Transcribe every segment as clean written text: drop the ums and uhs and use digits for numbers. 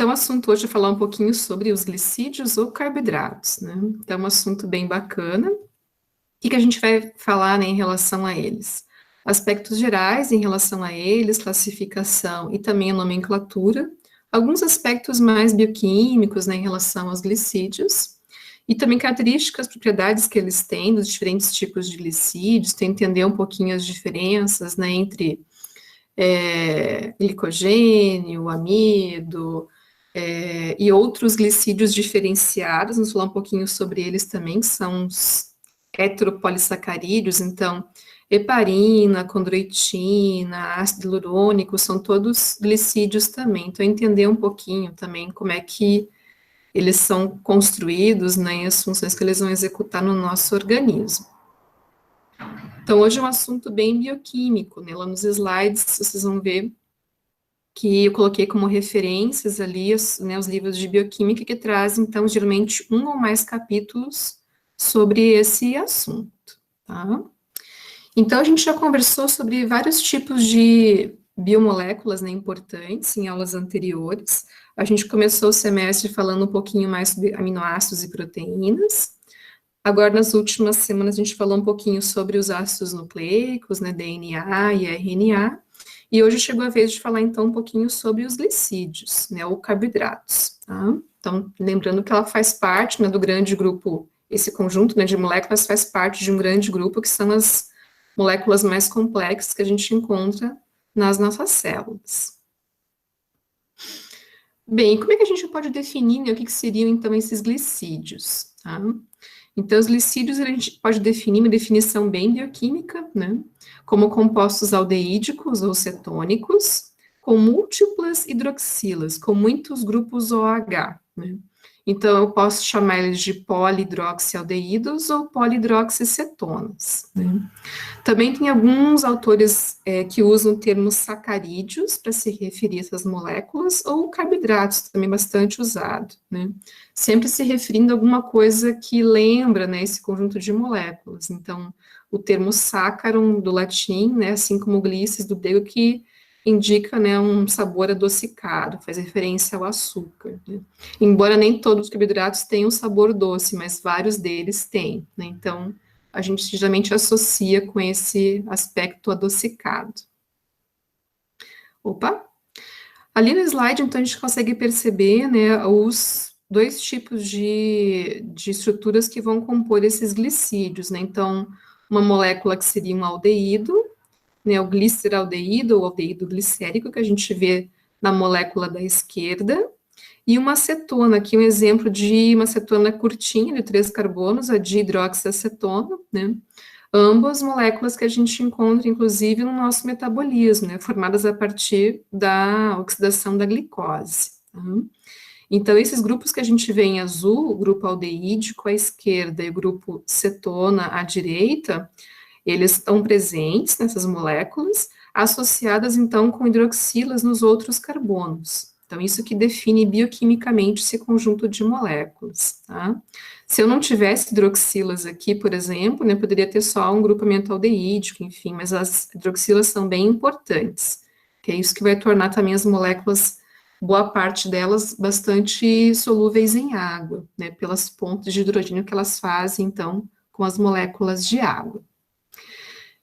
Então, o assunto hoje é falar um pouquinho sobre os glicídios ou carboidratos, né? Então, é um assunto bem bacana. O que a gente vai falar, né, em relação a eles? Aspectos gerais em relação a eles, classificação e também a nomenclatura. Alguns aspectos mais bioquímicos, né, em relação aos glicídios. E também características, propriedades que eles têm dos diferentes tipos de glicídios, tem entender um pouquinho as diferenças, né, entre glicogênio, amido, e outros glicídios diferenciados, vamos falar um pouquinho sobre eles também, que são os heteropolissacarídeos, então, heparina, condroitina, ácido hialurônico, são todos glicídios também, então entender um pouquinho também como é que eles são construídos, né, e as funções que eles vão executar no nosso organismo. Então, hoje é um assunto bem bioquímico, né, lá nos slides vocês vão ver que eu coloquei como referências ali né, os livros de bioquímica que trazem, então, geralmente um ou mais capítulos sobre esse assunto, tá? Então, a gente já conversou sobre vários tipos de biomoléculas, né, importantes em aulas anteriores. A gente começou o semestre falando um pouquinho mais sobre aminoácidos e proteínas. Agora, nas últimas semanas, a gente falou um pouquinho sobre os ácidos nucleicos, né, DNA e RNA. E hoje chegou a vez de falar, então, um pouquinho sobre os glicídios, né, ou carboidratos, tá? Então, lembrando que ela faz parte, né, do grande grupo, esse conjunto, né, de moléculas faz parte de um grande grupo, que são as moléculas mais complexas que a gente encontra nas nossas células. Bem, como é que a gente pode definir, né, o que seriam, então, esses glicídios, tá? Então, os glicídios a gente pode definir uma definição bem bioquímica, né, como compostos aldeídicos ou cetônicos, com múltiplas hidroxilas, com muitos grupos OH, né. Então, eu posso chamar eles de polihidroxialdeídos ou polihidroxicetonas, né. Também tem alguns autores que usam o termo sacarídeos para se referir a essas moléculas, ou carboidratos, também bastante usado, né? Sempre se referindo a alguma coisa que lembra, né, esse conjunto de moléculas. Então, o termo saccharum do latim, né, assim como glicis do grego, que indica, né, um sabor adocicado, faz referência ao açúcar, né? Embora nem todos os carboidratos tenham sabor doce, mas vários deles têm, né? Então, a gente geralmente associa com esse aspecto adocicado. Opa! Ali no slide, então, a gente consegue perceber, né, os dois tipos de estruturas que vão compor esses glicídios, né? Então, uma molécula que seria um aldeído, né, o gliceraldeído ou aldeído glicérico, que a gente vê na molécula da esquerda, e uma acetona, aqui um exemplo de uma acetona curtinha, de 3 carbonos, a dihidroxiacetona, né? Ambas moléculas que a gente encontra, inclusive, no nosso metabolismo, né? Formadas a partir da oxidação da glicose. Tá? Então, esses grupos que a gente vê em azul, o grupo aldeídico à esquerda e o grupo cetona à direita, eles estão presentes nessas moléculas, associadas, então, com hidroxilas nos outros carbonos. Então, isso que define bioquimicamente esse conjunto de moléculas, tá? Se eu não tivesse hidroxilas aqui, por exemplo, né, poderia ter só um grupamento aldeídico, enfim, mas as hidroxilas são bem importantes, que é isso que vai tornar também as moléculas, boa parte delas, bastante solúveis em água, né, pelas pontes de hidrogênio que elas fazem, então, com as moléculas de água.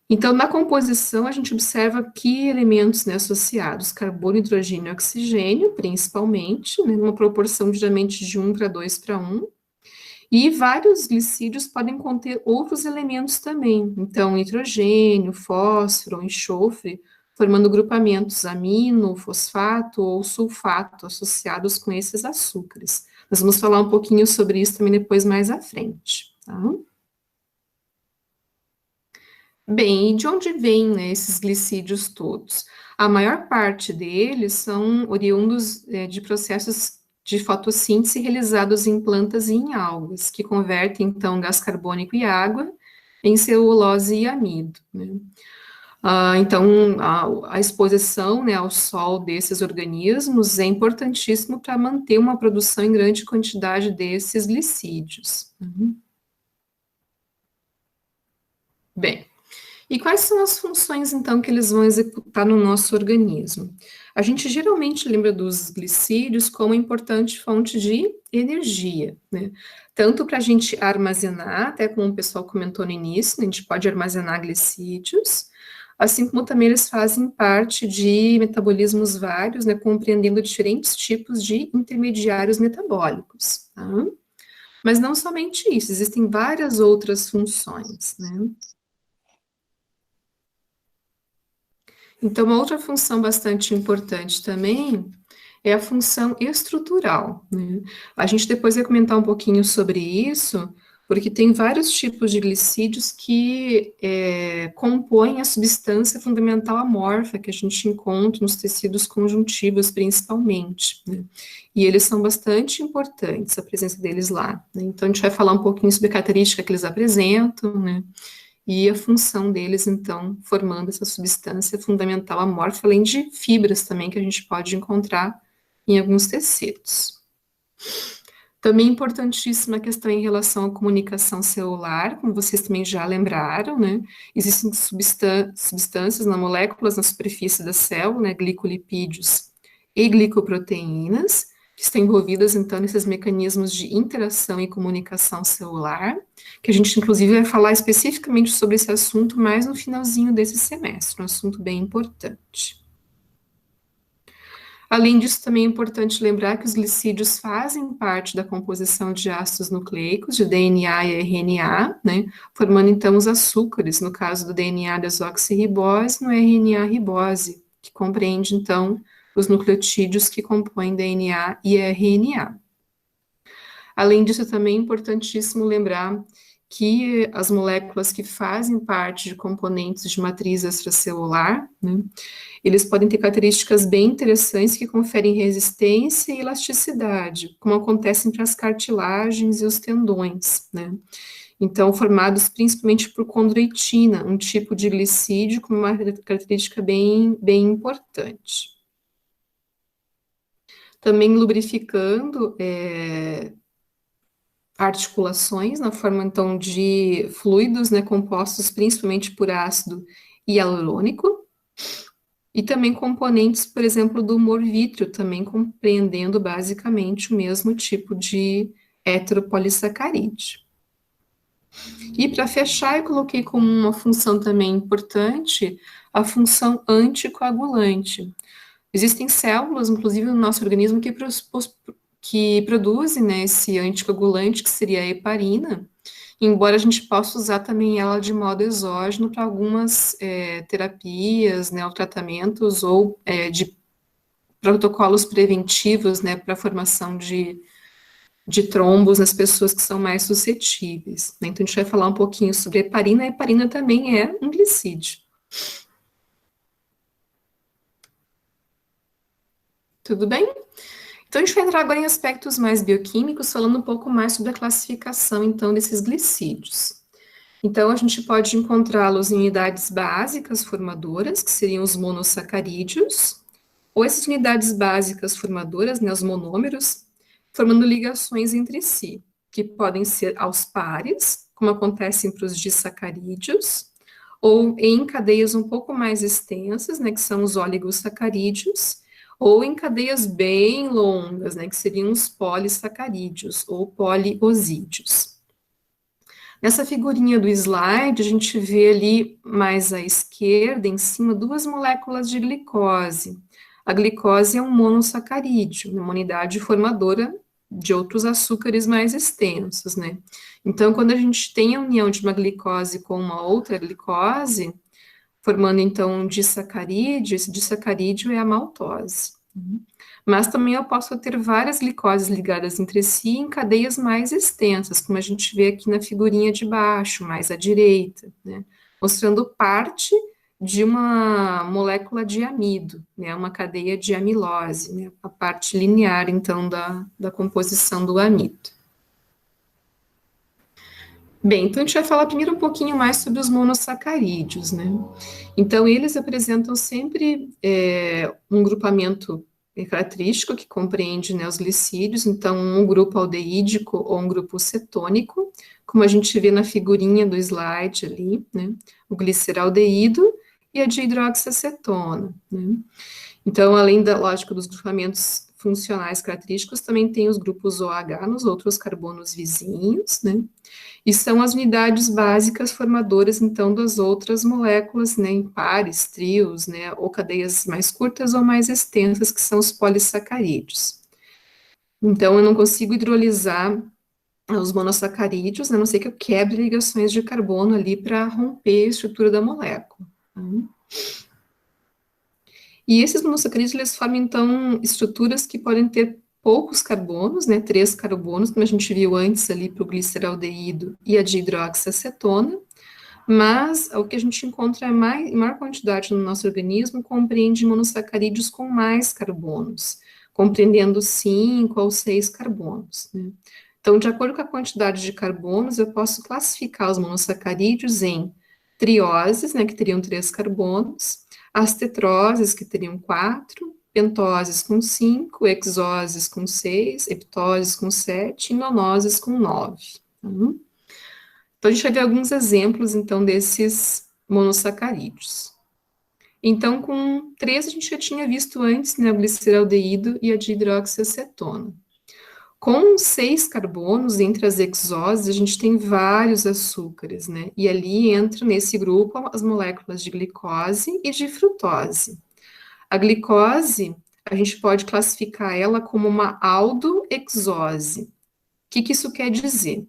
Então, na composição, a gente observa que elementos, né, associados, carbono, hidrogênio e oxigênio, principalmente, né, numa proporção geralmente de 1 para 2 para 1, e vários glicídios podem conter outros elementos também, então, nitrogênio, fósforo, enxofre, formando grupamentos amino, fosfato ou sulfato associados com esses açúcares. Nós vamos falar um pouquinho sobre isso também depois mais à frente, tá? Bem, e de onde vêm, né, esses glicídios todos? A maior parte deles são oriundos de processos de fotossíntese realizados em plantas e em algas, que convertem, então, gás carbônico e água em celulose e amido, né? Então, a exposição, né, ao sol desses organismos é importantíssimo para manter uma produção em grande quantidade desses glicídios. Bem, E quais são as funções, então, que eles vão executar no nosso organismo? A gente geralmente lembra dos glicídios como importante fonte de energia, né? Tanto para a gente armazenar, até como o pessoal comentou no início, né, a gente pode armazenar glicídios, assim como também eles fazem parte de metabolismos vários, né, compreendendo diferentes tipos de intermediários metabólicos, tá? Mas não somente isso, existem várias outras funções, né? Então, uma outra função bastante importante também é a função estrutural, né? A gente depois vai comentar um pouquinho sobre isso, porque tem vários tipos de glicídios que compõem a substância fundamental amorfa que a gente encontra nos tecidos conjuntivos, principalmente, né? E eles são bastante importantes, a presença deles lá, né? Então, a gente vai falar um pouquinho sobre a característica que eles apresentam, né? E a função deles, então, formando essa substância fundamental amorfa, além de fibras também que a gente pode encontrar em alguns tecidos. Também importantíssima a questão em relação à comunicação celular, como vocês também já lembraram, né? Existem substâncias na moléculas na superfície da célula, né? Glicolipídios e glicoproteínas, que estão envolvidas, então, nesses mecanismos de interação e comunicação celular, que a gente, inclusive, vai falar especificamente sobre esse assunto mais no finalzinho desse semestre, um assunto bem importante. Além disso, também é importante lembrar que os glicídios fazem parte da composição de ácidos nucleicos, de DNA e RNA, né, formando então os açúcares, no caso do DNA, desoxirribose, no RNA, ribose, que compreende então os nucleotídeos que compõem DNA e RNA. Além disso, também é importantíssimo lembrar que as moléculas que fazem parte de componentes de matriz extracelular, né, eles podem ter características bem interessantes que conferem resistência e elasticidade, como acontece entre as cartilagens e os tendões, né? Então, formados principalmente por condroitina, um tipo de glicídio com uma característica bem importante. Também lubrificando articulações na forma, então, de fluidos, né, compostos principalmente por ácido hialurônico, e também componentes, por exemplo, do humor vítreo, também compreendendo basicamente o mesmo tipo de heteropolissacarídeo. E para fechar, eu coloquei como uma função também importante a função anticoagulante. Existem células, inclusive no nosso organismo, que produzem, né, esse anticoagulante, que seria a heparina, embora a gente possa usar também ela de modo exógeno para algumas terapias, né, ou tratamentos, ou de protocolos preventivos, né, para a formação de trombos nas pessoas que são mais suscetíveis, né? Então, a gente vai falar um pouquinho sobre a heparina. A heparina também é um glicídio. Tudo bem? Então, a gente vai entrar agora em aspectos mais bioquímicos, falando um pouco mais sobre a classificação, então, desses glicídios. Então, a gente pode encontrá-los em unidades básicas formadoras, que seriam os monossacarídeos, ou essas unidades básicas formadoras, né, os monômeros, formando ligações entre si, que podem ser aos pares, como acontecem para os disacarídeos, ou em cadeias um pouco mais extensas, né, que são os oligosacarídeos, ou em cadeias bem longas, né, que seriam os polissacarídeos, ou poliosídeos. Nessa figurinha do slide, a gente vê ali mais à esquerda, em cima, duas moléculas de glicose. A glicose é um monossacarídeo, uma unidade formadora de outros açúcares mais extensos, né? Então, quando a gente tem a união de uma glicose com uma outra glicose, formando então um disacarídeo, esse disacarídeo é a maltose. Mas também eu posso ter várias glicoses ligadas entre si em cadeias mais extensas, como a gente vê aqui na figurinha de baixo, mais à direita, né? Mostrando parte de uma molécula de amido, né? Uma cadeia de amilose, né? A parte linear, então, da composição do amido. Bem, então a gente vai falar primeiro um pouquinho mais sobre os monossacarídeos, né? Então, eles apresentam sempre um grupamento característico que compreende, né, os glicídios, então um grupo aldeídico ou um grupo cetônico, como a gente vê na figurinha do slide ali, né, o gliceraldeído e a dihidroxiacetona, né. Então, além da lógica dos grupamentos funcionais característicos, também tem os grupos OH nos outros carbonos vizinhos, né, e são as unidades básicas formadoras, então, das outras moléculas, né, em pares, trios, né, ou cadeias mais curtas ou mais extensas, que são os polissacarídeos. Então, eu não consigo hidrolisar os monossacarídeos, a não ser que eu quebre ligações de carbono ali para romper a estrutura da molécula. Tá? E esses monossacarídeos, eles formam, então, estruturas que podem ter poucos carbonos, né, 3 carbonos, como a gente viu antes ali para o gliceraldeído e a dihidroxiacetona, mas o que a gente encontra em maior quantidade no nosso organismo compreende monossacarídeos com mais carbonos, compreendendo 5 ou 6 carbonos, né. Então, de acordo com a quantidade de carbonos, eu posso classificar os monossacarídeos em trioses, né, que teriam 3 carbonos, as tetroses, que teriam 4, pentoses com 5, hexoses com 6, heptoses com 7 e nonoses com 9. Tá? Então, a gente vai ver alguns exemplos, então, desses monossacarídeos. Então, com 3, a gente já tinha visto antes, né, o gliceraldeído e a dihidroxiacetona. Com 6 carbonos entre as hexoses, a gente tem vários açúcares, né? E ali entram nesse grupo as moléculas de glicose e de frutose. A glicose, a gente pode classificar ela como uma aldohexose. O que isso quer dizer?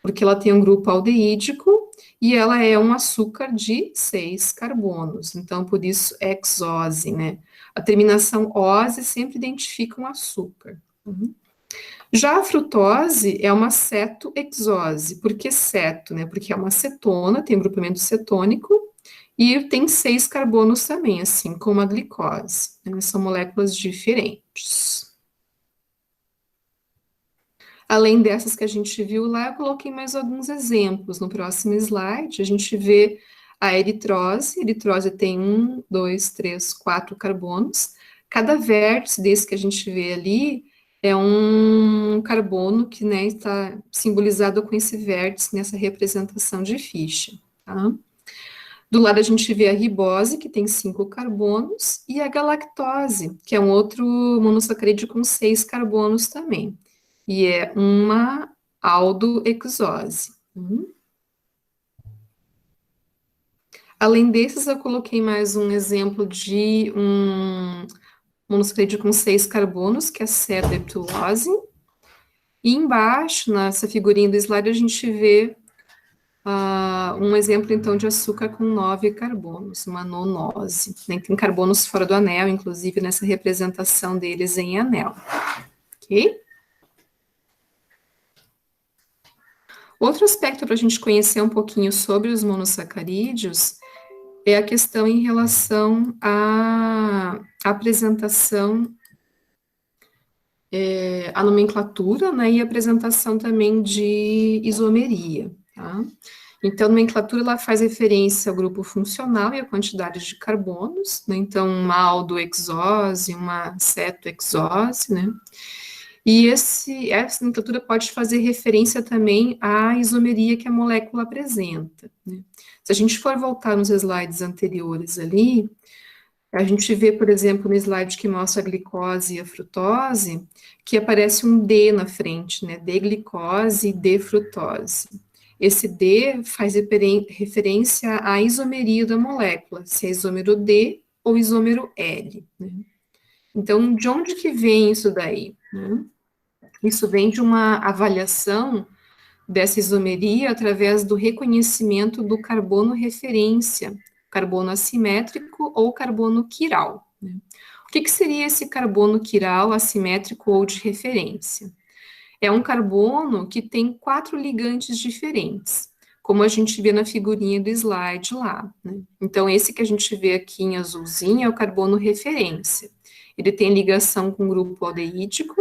Porque ela tem um grupo aldeídico e ela é um açúcar de 6 carbonos. Então, por isso, hexose, né? A terminação ose sempre identifica um açúcar. Já a frutose é uma cetohexose. Por que ceto, né? Porque é uma cetona, tem um grupamento cetônico, e tem 6 carbonos também, assim como a glicose. Né? São moléculas diferentes. Além dessas que a gente viu lá, eu coloquei mais alguns exemplos. No próximo slide, a gente vê a eritrose. A eritrose tem 1, 2, 3, 4 carbonos. Cada vértice desse que a gente vê ali é um carbono que, né, está simbolizado com esse vértice nessa representação de ficha. Tá? Do lado a gente vê a ribose, que tem 5 carbonos, e a galactose, que é um outro monossacarídeo com 6 carbonos também. E é uma aldohexose. Além desses, eu coloquei mais um exemplo de um monossacarídeo com 6 carbonos, que é a cetoheptulose. E embaixo, nessa figurinha do slide, a gente vê um exemplo, então, de açúcar com 9 carbonos, uma nonose. Né? Tem carbonos fora do anel, inclusive, nessa representação deles em anel. Ok? Outro aspecto para a gente conhecer um pouquinho sobre os monossacarídeos é a questão em relação à apresentação, a nomenclatura, né, e a apresentação também de isomeria, tá? Então, a nomenclatura, ela faz referência ao grupo funcional e à quantidade de carbonos, né, então, uma aldohexose, uma cetohexose, né, e essa nomenclatura pode fazer referência também à isomeria que a molécula apresenta, né. Se a gente for voltar nos slides anteriores ali, a gente vê, por exemplo, no slide que mostra a glicose e a frutose, que aparece um D na frente, né? D-glicose e D-frutose. Esse D faz referência à isomeria da molécula, se é isômero D ou isômero L. Né? Então, de onde que vem isso daí? Né? Isso vem de uma avaliação dessa isomeria através do reconhecimento do carbono referência, carbono assimétrico ou carbono quiral. Né? O que seria esse carbono quiral, assimétrico ou de referência? É um carbono que tem 4 ligantes diferentes, como a gente vê na figurinha do slide lá. Né? Então, esse que a gente vê aqui em azulzinho é o carbono referência. Ele tem ligação com o grupo aldeídico,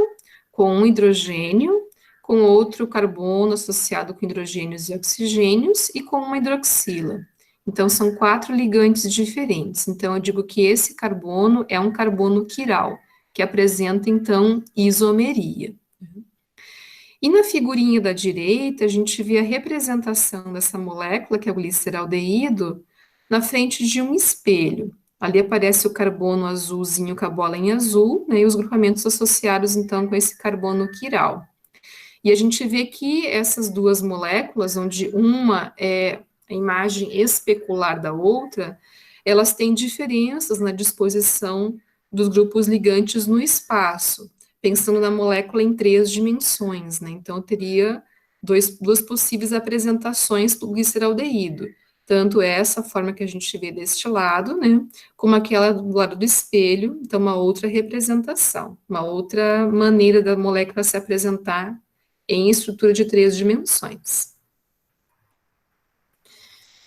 com um hidrogênio, com outro carbono associado com hidrogênios e oxigênios e com uma hidroxila. Então, são 4 ligantes diferentes. Então, eu digo que esse carbono é um carbono quiral. que apresenta, então, isomeria. E na figurinha da direita, a gente vê a representação dessa molécula, que é o gliceraldeído, na frente de um espelho. Ali aparece o carbono azulzinho com a bola em azul, né, e os grupamentos associados, então, com esse carbono quiral. E a gente vê que essas duas moléculas, onde uma é a imagem especular da outra, elas têm diferenças na disposição dos grupos ligantes no espaço, pensando na molécula em três dimensões, né? Então, eu teria duas possíveis apresentações do gliceraldeído, tanto essa forma que a gente vê deste lado, né, como aquela do lado do espelho, então uma outra representação, uma outra maneira da molécula se apresentar em estrutura de três dimensões.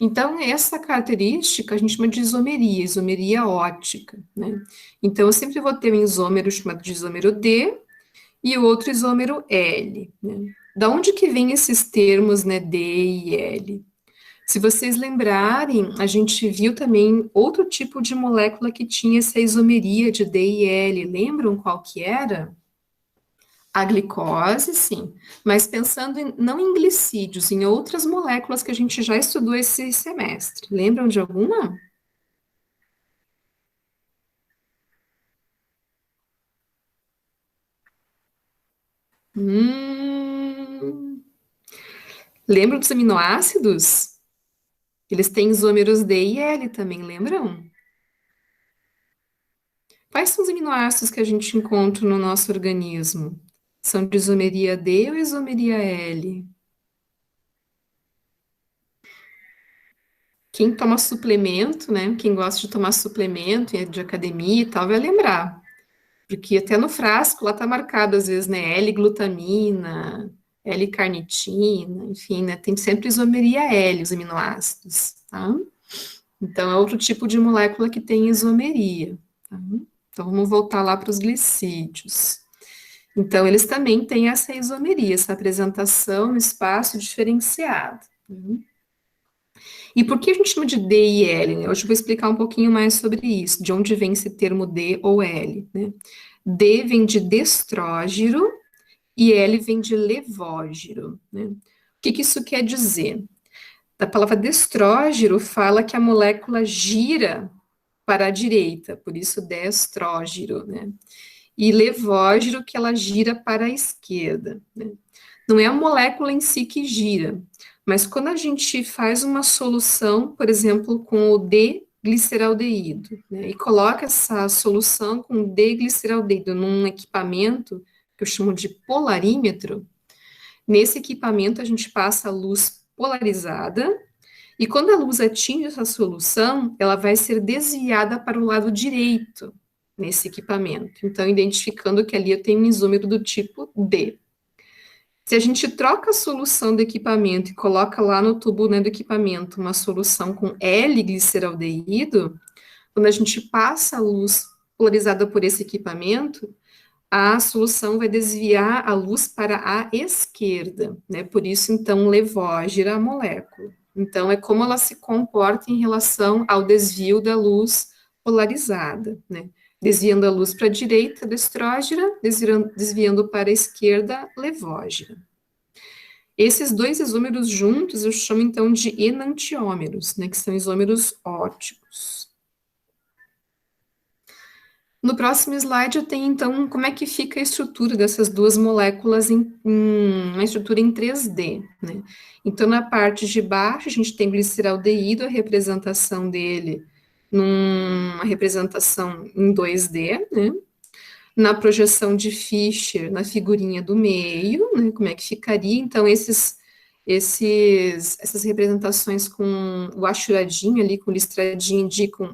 Então, essa característica a gente chama de isomeria ótica, né? Então, eu sempre vou ter um isômero chamado de isômero D e o outro isômero L, né? Da onde que vem esses termos, né, D e L? Se vocês lembrarem, a gente viu também outro tipo de molécula que tinha essa isomeria de D e L. Lembram qual que era? A glicose, sim, mas pensando não em glicídios, em outras moléculas que a gente já estudou esse semestre. Lembram de alguma? Hum, lembram dos aminoácidos? Eles têm isômeros D e L também, lembram? Quais são os aminoácidos que a gente encontra no nosso organismo? São de isomeria D ou isomeria L? Quem toma suplemento, né? Quem gosta de tomar suplemento de academia e tal, vai lembrar. Porque até no frasco lá tá marcado, às vezes, né? L-glutamina, L-carnitina, enfim, né? Tem sempre isomeria L, os aminoácidos, tá? Então, é outro tipo de molécula que tem isomeria, tá? Então, vamos voltar lá para os glicídios. Então, eles também têm essa isomeria, essa apresentação no espaço diferenciado. Né? E por que a gente chama de D e L? Né? Hoje eu vou explicar um pouquinho mais sobre isso, de onde vem esse termo D ou L. Né? D vem de destrógiro e L vem de levógiro. Né? O que isso quer dizer? A palavra destrógiro fala que a molécula gira para a direita, por isso destrógiro, né? E levógiro que ela gira para a esquerda, né? Não é a molécula em si que gira, mas quando a gente faz uma solução, por exemplo, com o D-gliceraldeído, né, e coloca essa solução com D-gliceraldeído num equipamento que eu chamo de polarímetro, nesse equipamento a gente passa a luz polarizada, e quando a luz atinge essa solução, ela vai ser desviada para o lado direito nesse equipamento. Então, identificando que ali eu tenho um isômero do tipo D. Se a gente troca a solução do equipamento e coloca lá no tubo, né, do equipamento uma solução com L-gliceraldeído, quando a gente passa a luz polarizada por esse equipamento, a solução vai desviar a luz para a esquerda, né? Por isso, então, levógira a molécula. Então, é como ela se comporta em relação ao desvio da luz polarizada, né? Desviando a luz para a direita, destrógira, desviando para a esquerda, levógira. Esses dois isômeros juntos eu chamo então de enantiômeros, né, que são isômeros óticos. No próximo slide eu tenho então como é que fica a estrutura dessas duas moléculas em uma estrutura em 3D, né? Então na parte de baixo a gente tem gliceraldeído, a representação dele numa representação em 2D, né? Na projeção de Fischer, na figurinha do meio, né, como é que ficaria, então essas representações com o achuradinho ali, com o listradinho, indicam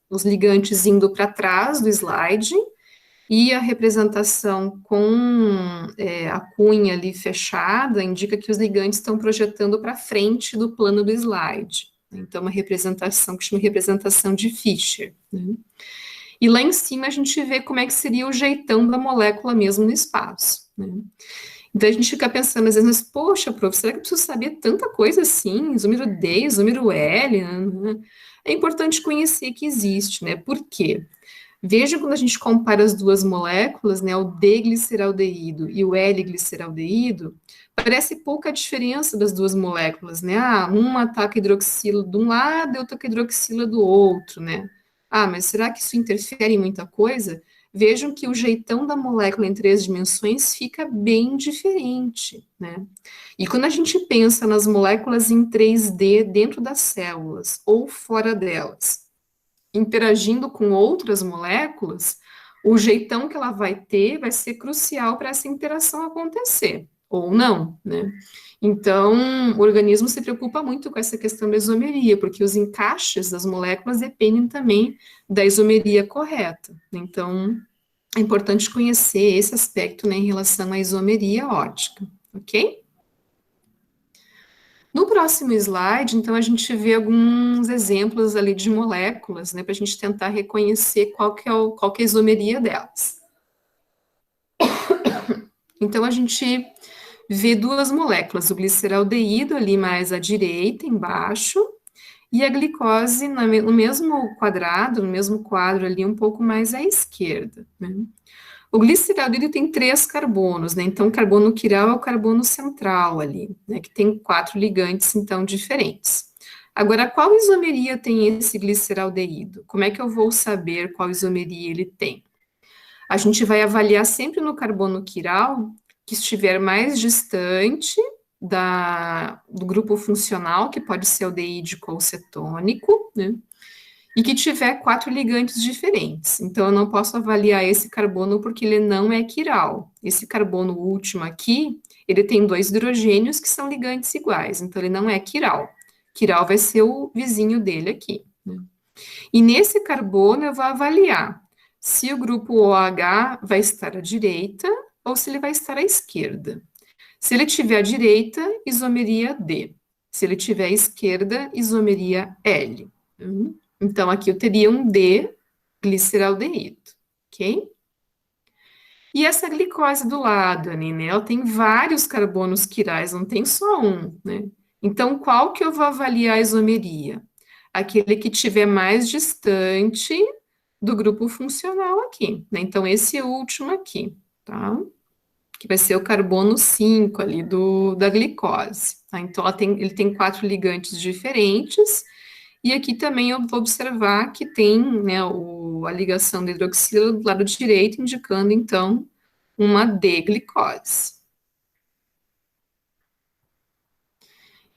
os ligantes indo para trás do slide, e a representação com a cunha ali fechada indica que os ligantes estão projetando para frente do plano do slide. Então, uma representação que chama representação de Fischer, né? E lá em cima a gente vê como é que seria o jeitão da molécula mesmo no espaço, né? Então a gente fica pensando às vezes, mas, poxa, prof, será que eu preciso saber tanta coisa assim? Isômero D, isômero L, né? É importante conhecer que existe, né? Por quê? Veja quando a gente compara as duas moléculas, né, o D-gliceraldeído e o L-gliceraldeído, parece pouca diferença das duas moléculas, né? Ah, uma ataca hidroxila de um lado e outra com hidroxila do outro, né? Ah, mas será que isso interfere em muita coisa? Vejam que o jeitão da molécula em três dimensões fica bem diferente, né? E quando a gente pensa nas moléculas em 3D dentro das células ou fora delas, interagindo com outras moléculas, o jeitão que ela vai ter vai ser crucial para essa interação acontecer, ou não, né? Então, o organismo se preocupa muito com essa questão da isomeria, porque os encaixes das moléculas dependem também da isomeria correta. Então, é importante conhecer esse aspecto, né, em relação à isomeria ótica, ok? No próximo slide, então, a gente vê alguns exemplos ali de moléculas, né, para a gente tentar reconhecer qual que é a isomeria delas. Então, a gente vê duas moléculas, o gliceraldeído ali mais à direita, embaixo, e a glicose no mesmo quadrado, no mesmo quadro ali, um pouco mais à esquerda, né? O gliceraldeído tem 3 carbonos, né? Então, o carbono quiral é o carbono central ali, né? Que tem 4 ligantes, então, diferentes. Agora, qual isomeria tem esse gliceraldeído? Como é que eu vou saber qual isomeria ele tem? A gente vai avaliar sempre no carbono quiral que estiver mais distante do grupo funcional, que pode ser aldeídico ou cetônico, né? E que tiver 4 ligantes diferentes. Então, eu não posso avaliar esse carbono porque ele não é quiral. Esse carbono último aqui, ele tem 2 hidrogênios que são ligantes iguais, então ele não é quiral. Quiral vai ser o vizinho dele aqui, né? E nesse carbono eu vou avaliar se o grupo OH vai estar à direita ou se ele vai estar à esquerda. Se ele tiver à direita, isomeria D. Se ele tiver à esquerda, isomeria L. Então, aqui eu teria um D-gliceraldeído, ok? E essa glicose do lado, ali, né? Ela tem vários carbonos quirais, não tem só um, né? Então, qual que eu vou avaliar a isomeria? Aquele que tiver mais distante do grupo funcional aqui, né? Então, esse último aqui, tá? Que vai ser o carbono 5 ali da glicose, tá? Então, ele tem 4 ligantes diferentes, e aqui também eu vou observar que tem, né, a ligação da hidroxila do lado direito, indicando, então, uma D-glicose.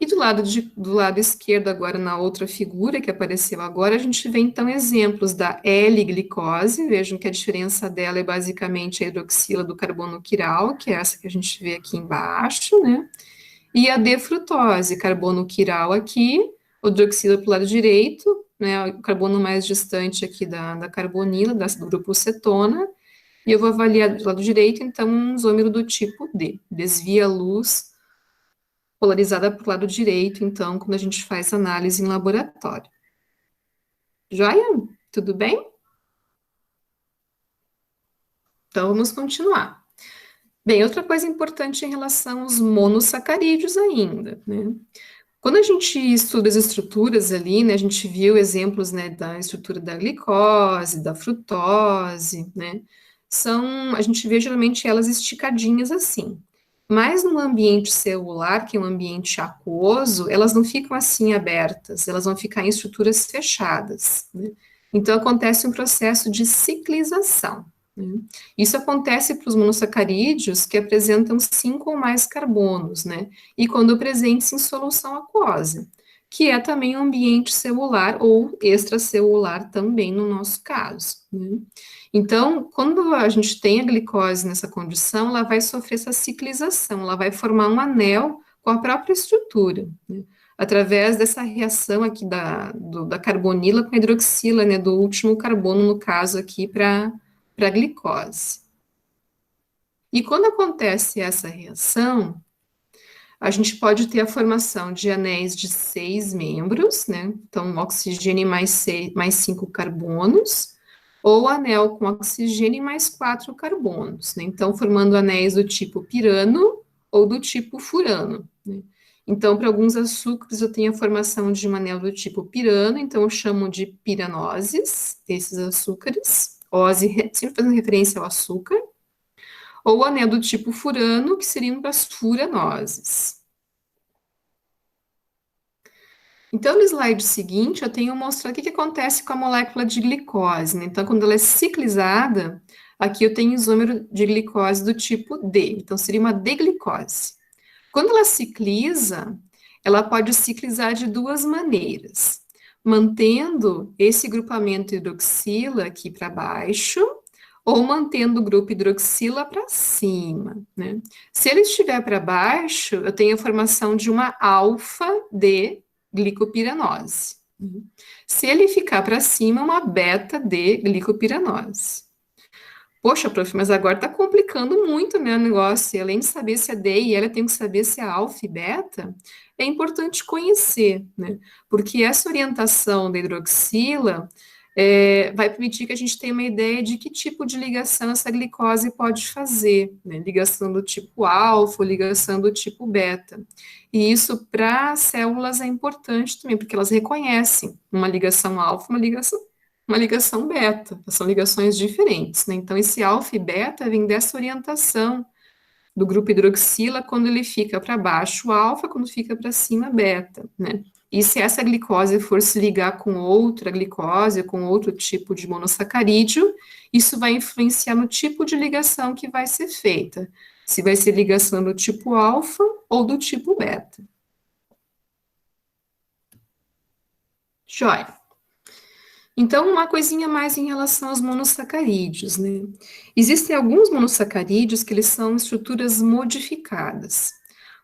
E do lado esquerdo, agora na outra figura que apareceu agora, a gente vê então exemplos da L-glicose. Vejam que a diferença dela é basicamente a hidroxila do carbono quiral, que é essa que a gente vê aqui embaixo, né? E a D-frutose, carbono quiral aqui, hidroxila para o lado direito, né? O carbono mais distante aqui da carbonila, do grupo cetona. E eu vou avaliar do lado direito, então, um isômero do tipo D, desvia a luz polarizada para o lado direito, então, quando a gente faz análise em laboratório. Joia? Tudo bem? Então, vamos continuar. Bem, outra coisa importante em relação aos monossacarídeos ainda, né? Quando a gente estuda as estruturas ali, né, a gente viu exemplos, né, da estrutura da glicose, da frutose, né, a gente vê geralmente elas esticadinhas assim. Mas no ambiente celular, que é um ambiente aquoso, elas não ficam assim abertas, elas vão ficar em estruturas fechadas, né? Então acontece um processo de ciclização, né? Isso acontece para os monossacarídeos que apresentam 5 ou mais carbonos, né? E quando presentes em solução aquosa, que é também um ambiente celular ou extracelular também no nosso caso, né? Então, quando a gente tem a glicose nessa condição, ela vai sofrer essa ciclização, ela vai formar um anel com a própria estrutura, né? Através dessa reação aqui da carbonila com a hidroxila, né, do último carbono, no caso aqui, para a glicose. E quando acontece essa reação, a gente pode ter a formação de anéis de 6 membros, né? Então, oxigênio mais 5 carbonos, ou anel com oxigênio mais 4 carbonos, né? Então, formando anéis do tipo pirano ou do tipo furano, né? Então, para alguns açúcares, eu tenho a formação de um anel do tipo pirano, então eu chamo de piranoses, esses açúcares, ose, sempre fazendo referência ao açúcar, ou anel do tipo furano, que seriam para as furanoses. Então, no slide seguinte, eu tenho mostrado o que acontece com a molécula de glicose, né? Então, quando ela é ciclizada, aqui eu tenho isômero de glicose do tipo D, então seria uma D-glicose. Quando ela cicliza, ela pode ciclizar de duas maneiras, mantendo esse grupamento hidroxila aqui para baixo, ou mantendo o grupo hidroxila para cima, né? Se ele estiver para baixo, eu tenho a formação de uma alfa-D glicopiranose. Se ele ficar para cima, uma beta-D glicopiranose. Poxa, prof, mas agora está complicando muito, né, o negócio. E além de saber se é D e L, eu tenho que saber se é alfa e beta. É importante conhecer, né? Porque essa orientação da hidroxila vai permitir que a gente tenha uma ideia de que tipo de ligação essa glicose pode fazer, né? Ligação do tipo alfa ou ligação do tipo beta. E isso para células é importante também, porque elas reconhecem uma ligação alfa, uma ligação beta, são ligações diferentes, né? Então, esse alfa e beta vem dessa orientação do grupo hidroxila quando ele fica para baixo alfa, quando fica para cima beta, né? E se essa glicose for se ligar com outra glicose, com outro tipo de monossacarídeo, isso vai influenciar no tipo de ligação que vai ser feita. Se vai ser ligação do tipo alfa ou do tipo beta. Joia. Então, uma coisinha mais em relação aos monossacarídeos, né? Existem alguns monossacarídeos que eles são estruturas modificadas.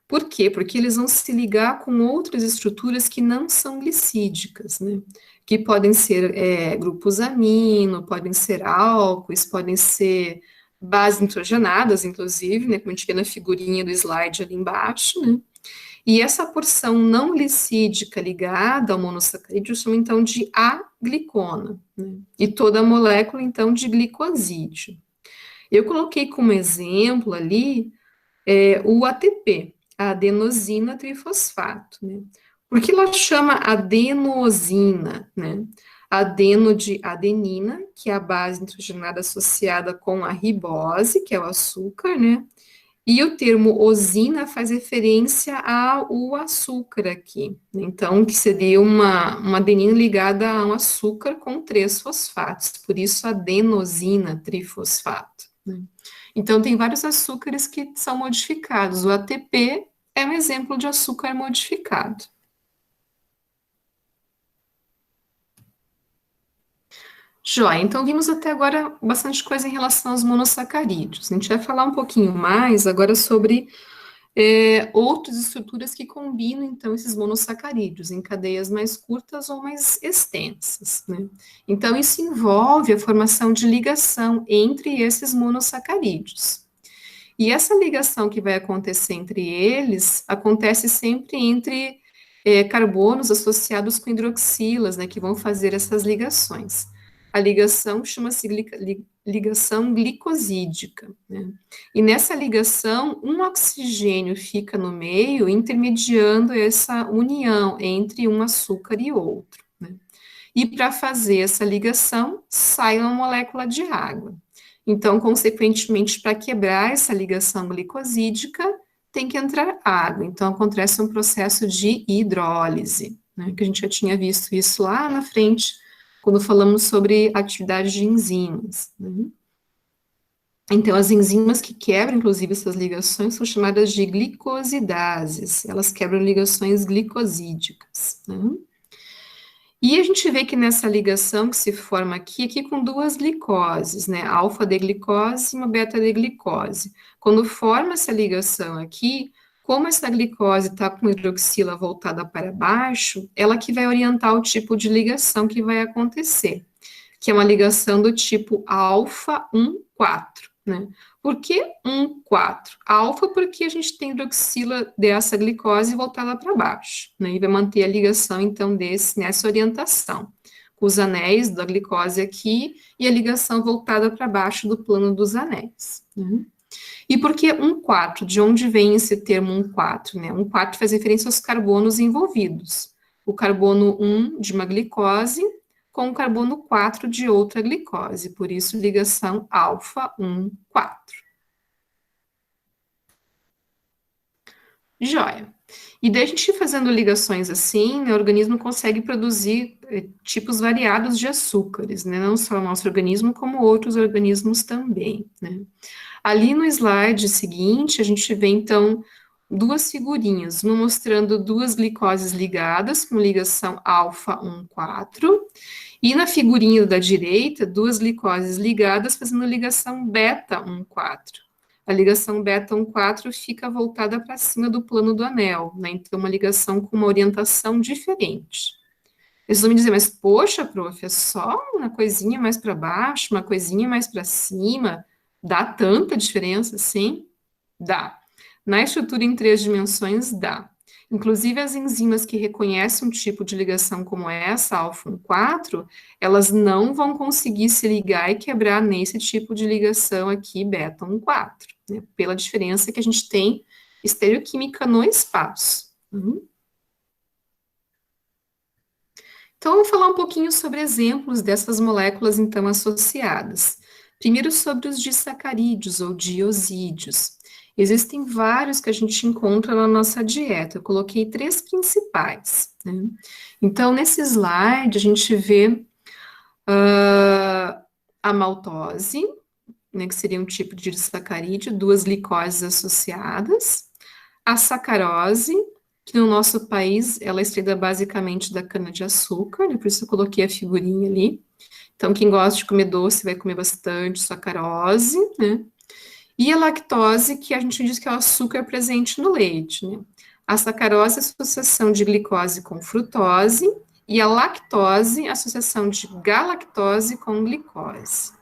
Por quê? Porque eles vão se ligar com outras estruturas que não são glicídicas, né? Que podem ser grupos amino, podem ser álcoois, podem ser bases nitrogenadas, inclusive, né? Como a gente vê na figurinha do slide ali embaixo, né? E essa porção não glicídica ligada ao monossacarídeo chama então de aglicona, né? E toda a molécula então de glicosídeo. Eu coloquei como exemplo ali o ATP, a adenosina trifosfato, né? Por que ela chama adenosina, né? Adeno de adenina, que é a base nitrogenada associada com a ribose, que é o açúcar, né? E o termo osina faz referência ao açúcar aqui. Então, que seria uma adenina ligada a um açúcar com 3 fosfatos, por isso adenosina trifosfato, né? Então, tem vários açúcares que são modificados. O ATP é um exemplo de açúcar modificado. Joia, então vimos até agora bastante coisa em relação aos monossacarídeos. A gente vai falar um pouquinho mais agora sobre outras estruturas que combinam, então, esses monossacarídeos em cadeias mais curtas ou mais extensas, né? Então, isso envolve a formação de ligação entre esses monossacarídeos. E essa ligação que vai acontecer entre eles, acontece sempre entre carbonos associados com hidroxilas, né, que vão fazer essas ligações. A ligação chama-se ligação glicosídica, né? E nessa ligação, um oxigênio fica no meio, intermediando essa união entre um açúcar e outro, né? E para fazer essa ligação, sai uma molécula de água. Então, consequentemente, para quebrar essa ligação glicosídica, tem que entrar água. Então, acontece um processo de hidrólise, né? Que a gente já tinha visto isso lá na frente, quando falamos sobre atividade de enzimas, né? Então, as enzimas que quebram, inclusive, essas ligações são chamadas de glicosidases. Elas quebram ligações glicosídicas, né? E a gente vê que nessa ligação que se forma aqui com duas glicoses, né? Alfa-D-glicose e uma beta-D-glicose. Quando forma essa ligação aqui, como essa glicose está com hidroxila voltada para baixo, ela que vai orientar o tipo de ligação que vai acontecer, que é uma ligação do tipo alfa 1,4, né? Por que 1,4? Alfa porque a gente tem hidroxila dessa glicose voltada para baixo, né? E vai manter a ligação, então, nessa orientação, com os anéis da glicose aqui e a ligação voltada para baixo do plano dos anéis, né? E por que 1,4? De onde vem esse termo 1,4, né? 1,4 faz referência aos carbonos envolvidos. O carbono 1 de uma glicose com o carbono 4 de outra glicose, por isso ligação alfa 1, 4. Joia. E daí a gente fazendo ligações assim, né, o organismo consegue produzir tipos variados de açúcares, né, não só o nosso organismo, como outros organismos também, né. Ali no slide seguinte, a gente vê, então, duas figurinhas, uma mostrando duas glicoses ligadas, com ligação alfa 1, 4, e na figurinha da direita, duas glicoses ligadas, fazendo ligação beta 1, 4. A ligação beta 1, 4 fica voltada para cima do plano do anel, né? Então, uma ligação com uma orientação diferente. Eles vão me dizer, mas poxa, prof, é só uma coisinha mais para baixo, uma coisinha mais para cima, dá tanta diferença assim? Dá. Na estrutura em três dimensões, dá. Inclusive, as enzimas que reconhecem um tipo de ligação como essa, alfa 1, 4, elas não vão conseguir se ligar e quebrar nesse tipo de ligação aqui, beta 1, 4, né? Pela diferença que a gente tem estereoquímica no espaço. Então, vamos falar um pouquinho sobre exemplos dessas moléculas, então, associadas. Primeiro, sobre os disacarídeos ou diosídeos. Existem vários que a gente encontra na nossa dieta. Eu coloquei três principais, né? Então, nesse slide, a gente vê a maltose, né, que seria um tipo de disacarídeo, duas glicoses associadas. A sacarose, que no nosso país ela é extraída basicamente da cana-de-açúcar, né, por isso eu coloquei a figurinha ali. Então, quem gosta de comer doce vai comer bastante sacarose, né? E a lactose, que a gente diz que é o açúcar presente no leite, né? A sacarose é a associação de glicose com frutose, e a lactose, a associação de galactose com glicose.